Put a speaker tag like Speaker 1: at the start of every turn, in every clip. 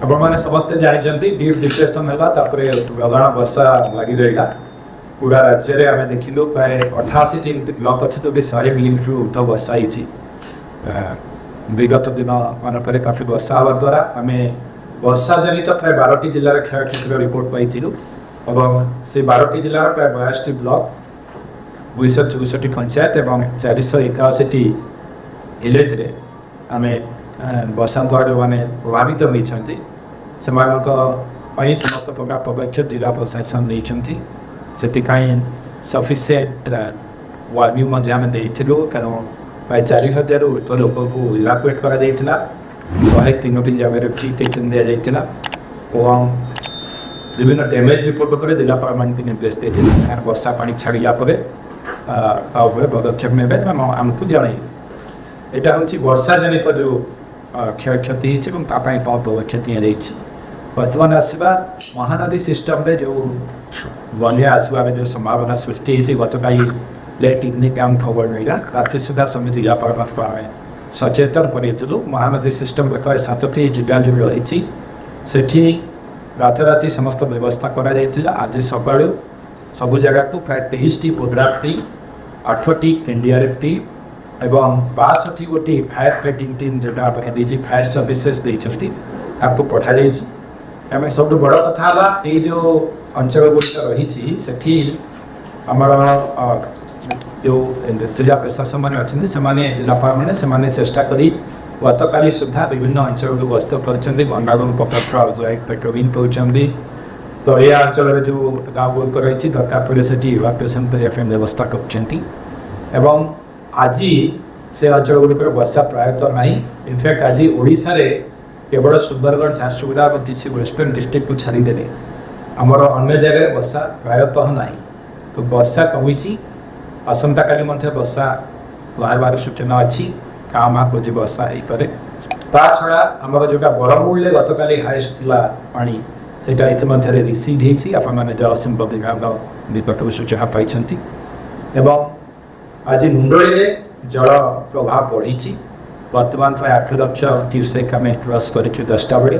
Speaker 1: आपण मैंने समस्ते जानते डीप डिप्रेशन है प्रबल वर्षा लगी रहा पूरा राज्य में आम देखिलु प्राय 88 ब्लॉक अच्छे तो 100 मिलीमीटर उर्ध वर्षा होती विगत दिन मानक काफी वर्षा हवा द्वारा आम वर्षा जनित प्राय 12टी जिलार क्षय क्षति रिपोर्ट पाइलु और से 12टी जिलार प्राय 82 ब्लॉक 264 पंचायत और 481 विलेज आम वर्षा द्वारा मैंने प्रभावित होती समस्त प्रकार पदक्षेप जिला प्रशासन नहीं सफिसीयंट वार्निंग आम देलु कारण प्राय 4000 ऊर्ध लोक को इवाकुएट कर 103 जगह फ्री टेक्शन दि जाता और विभिन्न डैमेज रिपोर्ट पर जिलापाल मान निर्देश दी वर्षा पानी छाड़ा पदक्षेप ने आमको जन यहाँ हूँ वर्षा जनित जो क्षय क्षति कौन पदक्षेप नि बर्तमान आसवा महानदी सिस्टम रे जो बनिया आसवा जो संभावना सृष्टि गत कल लेट इवनिंग आम खबर मिला राति सुधा समिति जिलापाल आम सचेतन करूँ महानदी सिस्टम गत 7टी जिला जो रही से राति समस्त व्यवस्था कर आज सका सबू जगह को प्राय 23टी ओड्राफ टीम 8टी एनडीआरएफ टीम एवं 62 गोटी फायर फाइटिंग टीम जो फायर सर्विसेज देती आपको पठाई आम सब बड़ कथा ये जो अंचल गुड़िक रही से आमर जो जिला प्रशासन मैंने अच्छे से जिलापाल मैंने चेष्टा करी गत काली सुधा विभिन्न अंचल को गस्त कर गंगागम पकड़ जॉइंट पेट्रोलिंग पहुँचती तो ये अंचल जो गाँव गुड़िक रही दरकार पड़े से इवाकुएसन करने व्यवस्था कर आज से अंचल गुड़िक वर्षा प्रायतः ना इनफैक्ट आज ओडिशा रे केवल सुंदरगढ़ झारसुगुड़ा और किसी वेस्टर्न डिस्ट्रिक्ट को छाड़देले आमर अन्य जगह वर्षा प्रायतः ना तो वर्षा कमी आसंता काली वर्षा बाहर सूचना अच्छी क्या माँ खोजी वर्षा हो पाए ता छड़ा आमर जोटा बरमूल गत काली हाएस्ट थिला पानी सेटा इतिमध्य रिसीड होती आपने जलसंपद विभाग निकट सूचना पाई आज मुंडली जल प्रभाव बढ़ी वर्तमान प्राय 8 लाख क्यूसेक आम क्रॉस कर 10टा बेले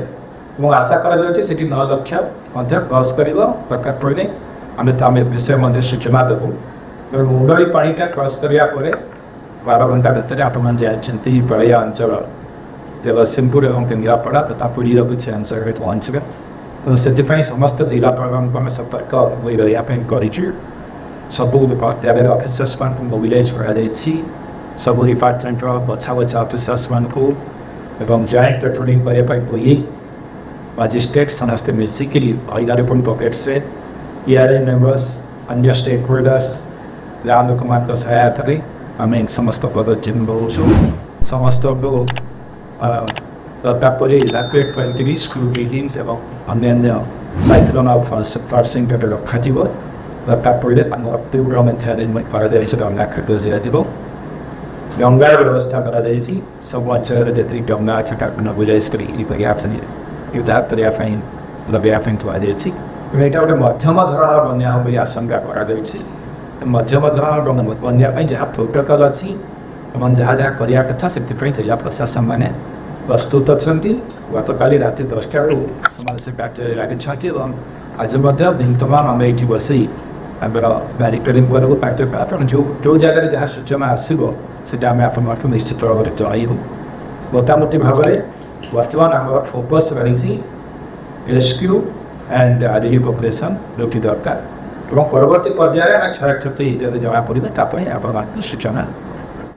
Speaker 1: और आशा कर 9 लाख क्रॉस कर दरकार पड़े आम विषय सूचना देवु मुंडली पानीटा क्रॉस करापर 12 घंटा भितर आप जानते पड़िया अंचल जगतसिंहपुर और केन्द्रापड़ा तथा पुरी किसी अंचल पहुँचे तो से समस्त जिलापाल सतर्क हो रही सबू जगह अफिसर्स मान मोबिलाइज कर सब डिपार्टमेंट बछा बछा अफिसर्स मान को जॉइंट पेट्रोलिंग करने पुलिस मजिस्ट्रेट समस्ते मिसिक हईदारीपुर पकेट्स ERA मेम्बर्स अन्य स्टेक होल्डर्स गाँव लोक मान सहायता आम समस्त पदक्षेप नौ समस्त को दरकार पड़े इवाकुएट कर स्कूल बिल्डिंग्स और अन्य साइक्लोन फार्सिंग रखा दरकार पड़े तीव्र मैनेजमेंट कर डंगा खेल दिया डंगार व्यवस्था कर सब अंचल जी डंगा अच्छे मोबिलाइज कर उद्धार करने लगे थी यहाँ गोटे मध्यम धरण बन्या हो आशंका कर मध्यम धरण बन्या जहाँ प्रोटोकॉल अच्छी जहाँ जहाँ करने कथा से जिला प्रशासन मैंने प्रस्तुत अच्छा गत काली राति 10टा बेलू से कार्य लगे आज दिन तमाम आम ये बस बैरिकेडिंग कार्य कारण जो जगह जहाँ सूचना आसो से आप निश्चित भाव में जनइबू मोटामोटी भाव में बर्तमान आम फोकस रही रेस्क्यू एंड रिलीफ ऑपरेशन जो दरकार और परवर्ती पर्यायर क्षय क्षति जब जना पड़े आप सूचना